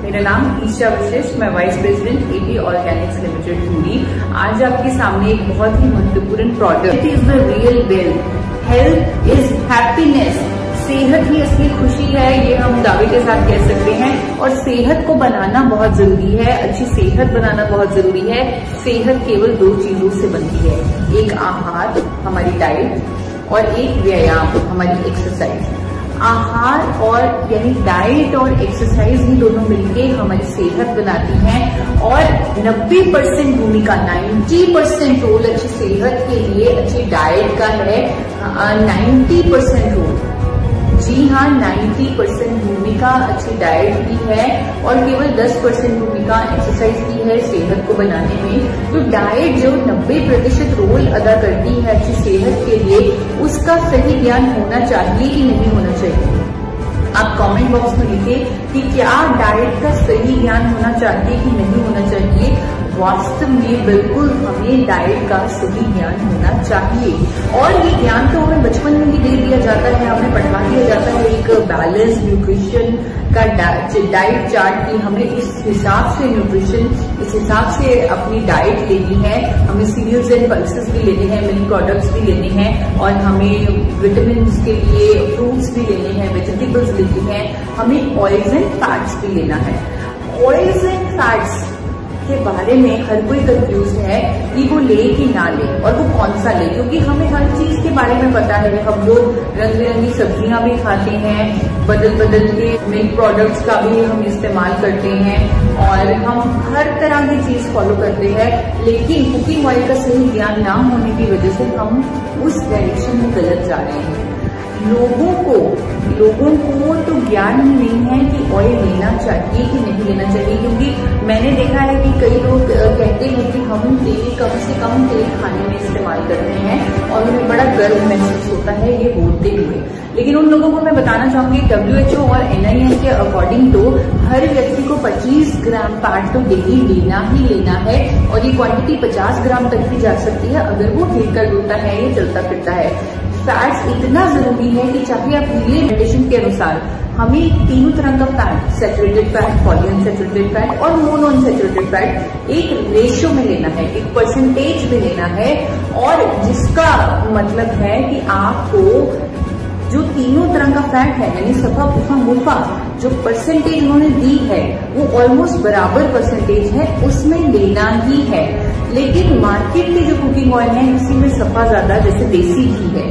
मेरा नाम ईशा वशिष्ठ, मैं vice president AP Organics limited धुरी। आज आपके सामने एक बहुत ही महत्वपूर्ण product, it is the real wealth, health is happiness, सेहत ही असली खुशी है, ये हम दावे के साथ कह सकते हैं। और सेहत को बनाना बहुत जरूरी है, अच्छी सेहत बनाना बहुत जरूरी है। सेहत केवल दो चीजों से बनती है, एक आहार हमारी डाइट और एक व्यायाम हमारी एक्सरसाइज। आहार और यानी डाइट और एक्सरसाइज ही दोनों मिलके हमारी सेहत बनाती हैं और 90% भूमिका 90% रोल अच्छी सेहत के लिए अच्छी डाइट का है। 90% रोल, जी हाँ, 90% भूमिका अच्छी डाइट की है और केवल 10% भूमिका एक्सरसाइज की है सेहत को बनाने में। तो डाइट जो 90% रोल अदा करती है अच्छी सेहत के लिए, उसका सही ज्ञान होना चाहिए कि नहीं होना चाहिए। आप कमेंट बॉक्स में लिखिए कि क्या डाइट का सही ज्ञान होना चाहिए कि नहीं होना चाहिए। वास्तव में बिल्कुल हमें डाइट का सही ज्ञान होना चाहिए और ये ज्ञान तो हमें बचपन में ही दे दिया जाता है, हमें पढ़ा दिया जाता है एक बैलेंस न्यूट्रिशन का डाइट चार्ट की हमें इस हिसाब से न्यूट्रिशन, इस हिसाब से अपनी डाइट लेनी है। हमें सीरियल्स एंड पल्सेस भी लेने हैं, मिल्क प्रोडक्ट्स भी लेने हैं और हमें विटामिन के लिए फ्रूट्स भी लेने हैं, वेजिटेबल्स लेनी है, हमें ऑयल्स एंड फैट्स भी लेना है। ऑयल्स एंड फैट्स के बारे में हर कोई कंफ्यूज है कि वो ले कि ना ले और वो कौन सा ले, क्योंकि हमें हर चीज के बारे में पता है। हम लोग रंग बिरंगी सब्जियां भी खाते हैं, बदल बदल के मिल्क प्रोडक्ट्स का भी हम इस्तेमाल करते हैं और हम हर तरह की चीज फॉलो करते हैं, लेकिन कुकिंग ऑयल का सही ज्ञान ना होने की वजह से हम उस डायरेक्शन में गलत जा रहे हैं। लोगों को तो ज्ञान ही नहीं है कि ऑयल लेना चाहिए कि नहीं लेना चाहिए, क्योंकि मैंने देखा है कि कई लोग कहते हैं कि हम तेल कम से कम तेल खाने में इस्तेमाल करते हैं और उन्हें बड़ा गर्व महसूस होता है ये बोलते हुए। लेकिन उन लोगों को मैं बताना चाहूंगी WHO और NIN के अकॉर्डिंग तो हर व्यक्ति को 25 ग्राम फैट तो डेली लेना ही लेना है और ये क्वांटिटी 50 ग्राम तक भी जा सकती है अगर वो हिलता डुलता है या चलता फिरता है। फैट्स इतना जरूरी है कि चाहे आप नीले मेडिटेशन के अनुसार हमें तीनों तरह का fat, saturated fat, polyunsaturated fat और मोनोअनसैचुरेटेड फैट एक रेशियो में लेना है, एक परसेंटेज में लेना है और जिसका मतलब है कि आपको जो तीनों तरह का फैट है यानी सफा पुफा मुफा जो परसेंटेज उन्होंने दी है वो ऑलमोस्ट बराबर परसेंटेज है, उसमें लेना ही है। लेकिन मार्केट के जो कुकिंग ऑयल है इसी में सफा ज्यादा, जैसे देसी घी है,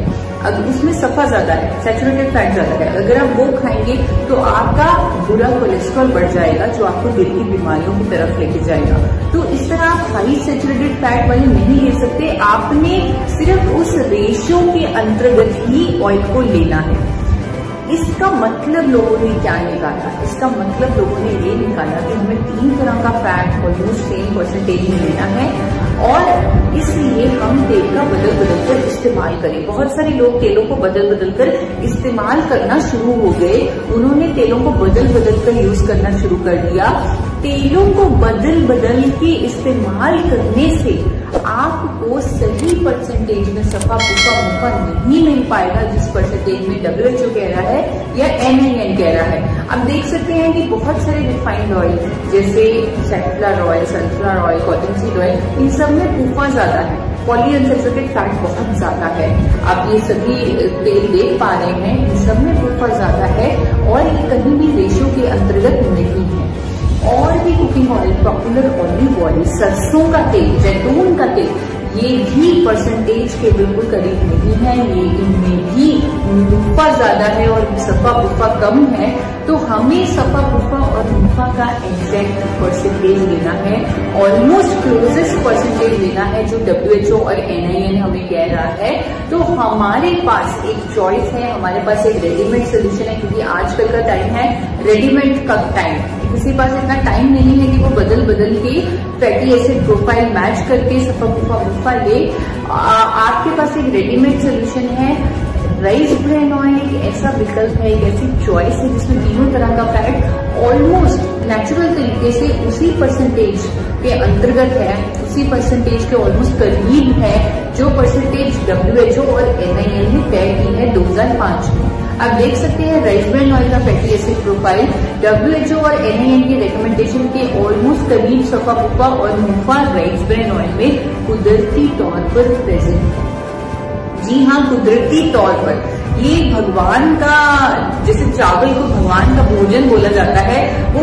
अब उसमें सफा ज्यादा है, सैचुरेटेड फैट ज्यादा है। अगर आप वो खाएंगे तो आपका बुरा कोलेस्ट्रॉल बढ़ जाएगा जो आपको दिल की बीमारियों की तरफ लेके जाएगा। तो इस तरह आप हाई सैचुरेटेड फैट वाले नहीं ले सकते, आपने सिर्फ उस रेशियो के अंतर्गत ही ऑयल को लेना है। इसका मतलब लोगों ने क्या निकाला? इसका मतलब लोगों ने ये निकाला कि हमें 3 तरह का फैट ऑलमोस्ट सेम परसेंटेज में लेना है और इसलिए हम तेल का बदल बदल कर इस्तेमाल करें। बहुत सारे लोग तेलों को बदल बदल कर इस्तेमाल करना शुरू हो गए, उन्होंने तेलों को बदल बदल कर यूज करना शुरू कर दिया। तेलों को बदल बदल के इस्तेमाल करने से आपको सही परसेंटेज में सफा पुफा मुफा नहीं मिल पाएगा जिस परसेंटेज में WHO कह रहा है या NIN कह रहा है। आप देख सकते हैं कि बहुत सारे रिफाइंड ऑयल जैसे safflower oil, sunflower oil, cotton seed oil, इन सब में पुफा ज्यादा है, पॉलीअनसैचुरेटेड फैट बहुत ज्यादा है। आप ये सभी तेल देख पा रहे हैं, इन सब में पुफा ज्यादा है और ये कहीं भी रेशियो के अंतर्गत नहीं है। और भी cooking oil, popular olive oil, सरसों का तेल, जैतून का तेल, ये भी परसेंटेज के बिल्कुल करीब नहीं है, ये इनमें भी मुफा ज्यादा है और सफा पुफा कम है। तो हमें सफा पुफा और मुफा का एग्जैक्ट परसेंटेज लेना है, ऑलमोस्ट क्लोजेस्ट परसेंटेज लेना है जो WHO और NIN हमें कह रहा है। तो हमारे पास एक चॉइस है, हमारे पास एक रेडीमेड सोल्यूशन है, क्योंकि आजकल का टाइम है रेडीमेड का टाइम। किसी पास इतना टाइम नहीं है कि वो बदल बदल के फैटी एसिड प्रोफाइल मैच करके सफा पुफा मुफा ले। आपके पास एक रेडीमेड सोल्यूशन है, राइस ब्रेन ऑयल एक ऐसा विकल्प है, एक ऐसी चॉइस है जिसमें तीनों तरह का फैट ऑलमोस्ट नेचुरल तरीके से उसी परसेंटेज के अंतर्गत है, उसी परसेंटेज के ऑलमोस्ट करीब है जो परसेंटेज WHO और NIN ने तय की है 2005 में। आप देख सकते हैं राइस ब्रांड ऑयल का फैटी एसिड प्रोफाइल WHO और NIN के रिकमेंडेशन के ऑलमोस्ट करीब सफा पुफा और मुफा राइस ब्रांड ऑयल में कुदरती तौर पर प्रेजेंट है। जी हाँ, कुदरती तौर पर। ये भगवान का, जैसे चावल को भगवान का भोजन बोला जाता है, वो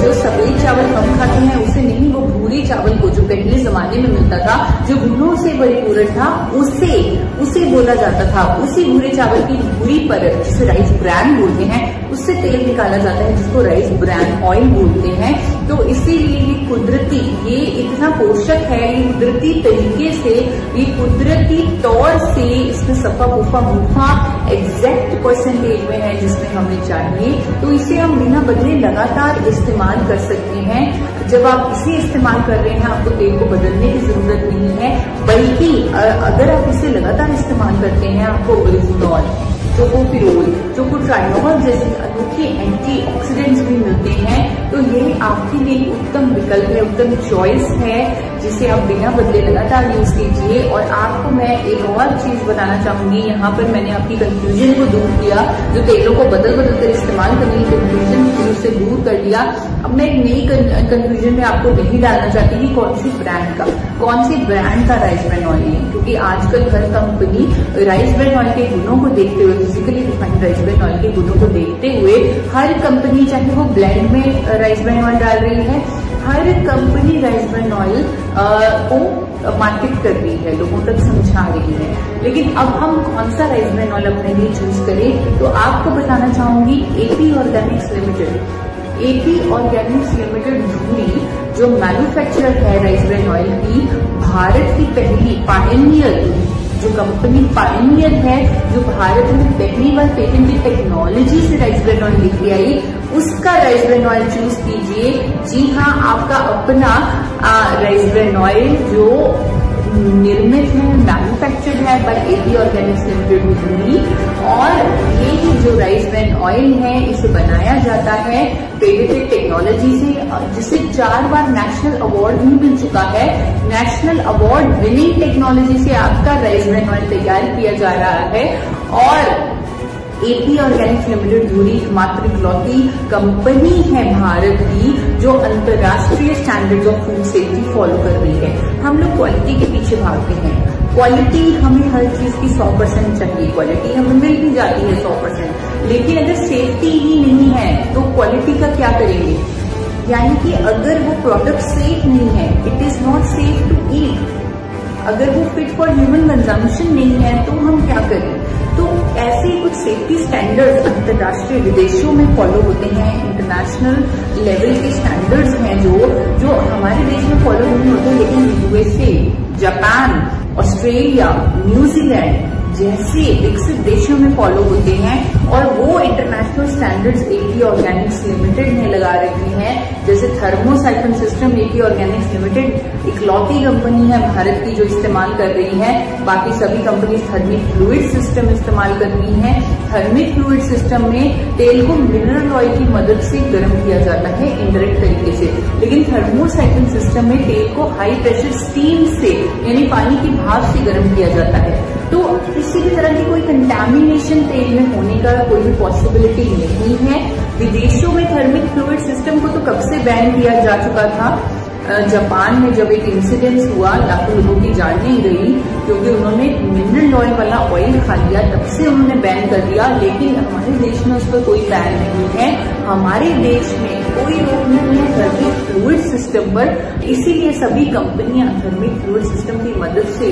जो सफेद चावल हम खाते हैं उसे नहीं, वो भूरे चावल को जो पहले जमाने में मिलता था, जो गुणों से परिपूर्ण था, उसे बोला जाता था। उसी भूरे चावल की भूरी परत, जिसे राइस ब्रैन बोलते हैं, उससे तेल निकाला जाता है, जिसको राइस ब्रैन ऑयल बोलते हैं। तो इसीलिए ये कुदरती, ये इतना पोषक है, ये कुदरती तरीके से, ये कुदरती तौर से इसमें सफा पुफा मुफा एग्जैक्ट परसेंटेज में है जिसमें हमें चाहिए। तो इसे हम बिना बदले लगातार इस्तेमाल कर सकते हैं। जब आप इसे इस्तेमाल कर रहे हैं, आपको तेल को बदलने की जरूरत नहीं है, बल्कि अगर आप इसे लगातार इस्तेमाल करते हैं, आपको ओरिजिनॉल, टोकोफिरोल, टोकोट्राइनोल जैसे अनोखे एंटीऑक्सीडेंट्स भी मिलते हैं। तो ये आपके लिए उत्तम विकल्प है, उत्तम चॉइस है, जिसे आप बिना बदले लगातार यूज कीजिए। और आपको मैं एक और चीज बताना चाहूंगी, यहाँ पर मैंने आपकी कंफ्यूजन को दूर किया, जो तेलों को बदल कर इस्तेमाल करने की कंफ्यूजन थी, उसे दूर कर दिया। अब मैं एक नई कंफ्यूजन में आपको नहीं डालना चाहती कि कौन सी ब्रांड का राइस ब्रांड ऑयल है, क्योंकि आजकल हर कंपनी राइस ब्रांड ऑयल के गुणों को देखते हुए, physically refined rice brand oil के गुणों को देखते हुए, हर कंपनी चाहे वो ब्लेंड में राइस ब्रांड ऑयल डाल रही है, हर कंपनी राइस ब्रांड ऑयल को मार्केट कर रही है, लोगों तक समझा रही है। लेकिन अब हम कौन सा राइस ब्रांड ऑयल अपने लिए चूज करें, तो आपको बताना चाहूंगी AP ऑर्गेनिक्स लिमिटेड धुरी, जो मैन्युफैक्चरर है राइस ब्रांड ऑयल की, भारत की पहली पायनियर, जो कंपनी पायनियर है, जो भारत में पहली बार पेटेंटेड टेक्नोलॉजी से राइस ब्रांड ऑयल लेके आई, उसका राइस ब्रांड ऑयल चूज कीजिए। जी हाँ, आपका अपना राइस ब्रांड ऑयल जो निर्मित है, मैन्युफैक्चर्ड है बाय AP ऑर्गेनिक्स लिमिटेड। और ये जो राइस ब्रांड ऑयल है, इसे बनाया जाता है पेटेंटेड टेक्नोलॉजी से, जिसे 4 बार नेशनल अवार्ड भी मिल चुका है। नेशनल अवार्ड विनिंग टेक्नोलॉजी से आपका राइस ब्रांड ऑयल तैयार किया जा रहा है। और AP ऑर्गेनिक्स लिमिटेड धुरी एकमात्र इकलौती कंपनी है भारत की जो अंतर्राष्ट्रीय standards of food safety follow कर रही है। हम लोग क्वालिटी के पीछे भागते हैं, क्वालिटी हमें हर चीज की 100% चाहिए, क्वालिटी हमें मिल भी जाती है 100%, लेकिन अगर सेफ्टी ही नहीं है तो क्वालिटी का क्या करेंगे? यानी कि अगर वो प्रोडक्ट सेफ नहीं है, it is not safe to eat, अगर वो फिट फॉर ह्यूमन कंजम्पशन नहीं है, तो हम क्या करें? तो ऐसे कुछ सेफ्टी स्टैंडर्ड्स अंतर्राष्ट्रीय विदेशों में फॉलो होते हैं, इंटरनेशनल लेवल के स्टैंडर्ड्स हैं जो हमारे देश में फॉलो नहीं होते, लेकिन USA, जापान, ऑस्ट्रेलिया, न्यूजीलैंड जैसे विकसित देशों में फॉलो होते हैं। और वो international standards AP Organics limited ने लगा रखी हैं। जैसे थर्मोसाइक्लिंग सिस्टम AP ऑर्गेनिक्स लिमिटेड इकलौती कंपनी है भारत की जो इस्तेमाल कर रही है, बाकी सभी कंपनी थर्मिक फ्लूइड सिस्टम इस्तेमाल कर रही है। थर्मिक फ्लूइड सिस्टम में तेल को मिनरल ऑयल की मदद से गर्म किया जाता है इनडायरेक्ट तरीके से, लेकिन थर्मोसाइक्लिंग सिस्टम में तेल को हाई प्रेशर स्टीम से, यानी पानी की भाप से गर्म किया जाता है। तो किसी भी तरह की कोई कंटैमिनेशन तेल में होने का कोई भी पॉसिबिलिटी नहीं है। विदेशों में थर्मिक फ्लूइड सिस्टम को तो कब से बैन किया जा चुका था। जापान में जब एक इंसिडेंस हुआ, लाखों लोगों की जान नहीं गई क्योंकि उन्होंने मिनरल ऑयल वाला ऑयल खा लिया, तब से उन्होंने बैन कर दिया। लेकिन हमारे देश में उस पर कोई बैन नहीं है, हमारे देश में कोई रोक नहीं है थर्मिक फ्लूइड सिस्टम पर। इसीलिए सभी कंपनियां थर्मिक फ्लूइड सिस्टम की मदद से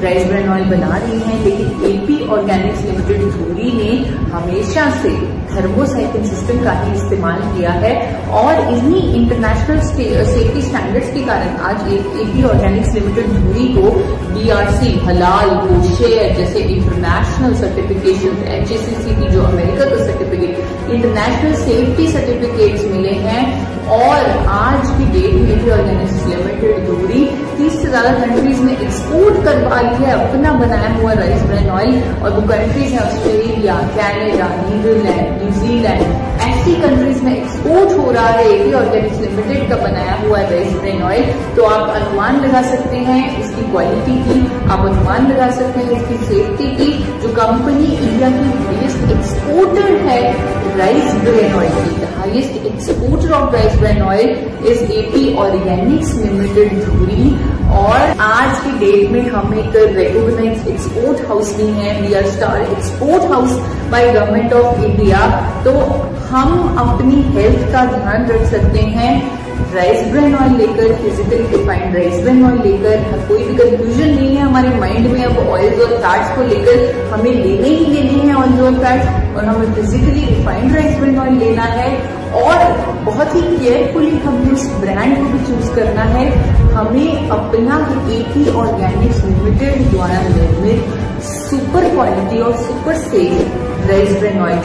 राइस ब्रांड ऑयल बना रही हैं। लेकिन AP ऑर्गेनिक्स लिमिटेड धुरी ने हमेशा से थर्मोसाइक्लिंग सिस्टम का ही इस्तेमाल किया है। और इन्हीं इंटरनेशनल सेफ्टी स्टैंडर्ड्स के कारण आज AP ऑर्गेनिक्स लिमिटेड धुरी को BRC, हलाल, कोशेर जैसे इंटरनेशनल सर्टिफिकेशन, HACCP जो अमेरिका का सर्टिफिकेट, इंटरनेशनल सेफ्टी सर्टिफिकेट्स मिले हैं। और आज की डेट में AP ऑर्गेनिक्स लिमिटेड धुरी 30 से ज्यादा कंट्रीज में एक्सपोर्ट करवा रही है अपना बनाया हुआ राइस ब्रांड ऑयल। और वो कंट्रीज है ऑस्ट्रेलिया, कनाडा, नीदरलैंड, न्यूजीलैंड, ऐसी कंट्रीज में एक्सपोर्ट हो रहा है एपी ऑर्गेनिक्स लिमिटेड का बनाया हुआ राइस ब्रेन ऑयल, तो आप अनुमान लगा सकते हैं इसकी क्वालिटी की, आप अनुमान लगा सकते हैं इसकी सेफ्टी की। जो कंपनी इंडिया की हाईएस्ट एक्सपोर्टर है राइस ब्रेन ऑयल की, the highest exporter of rice bran oil is AP Organics limited धुरी। और आज की डेट में हम एक रिकॉग्नाइज्ड एक्सपोर्ट हाउस भी हैं, we are star export house by government of India. तो हम अपनी हेल्थ का ध्यान रख सकते हैं राइस ब्रेन ऑयल लेकर, physically defined rice bran oil लेकर। कोई भी कंफ्यूजन नहीं है हमारे माइंड में अब ऑयल्स और फैट्स को लेकर, हमें लेने ही लेने हैं ऑयल्स और फैट्स, और हमें physically defined rice bran oil लेना है। और बहुत ही केयरफुली हमें उस ब्रांड को भी चूज करना है। हमें अपना एपी ऑर्गेनिक्स लिमिटेड द्वारा निर्मित सुपर क्वालिटी और super safe rice bran oil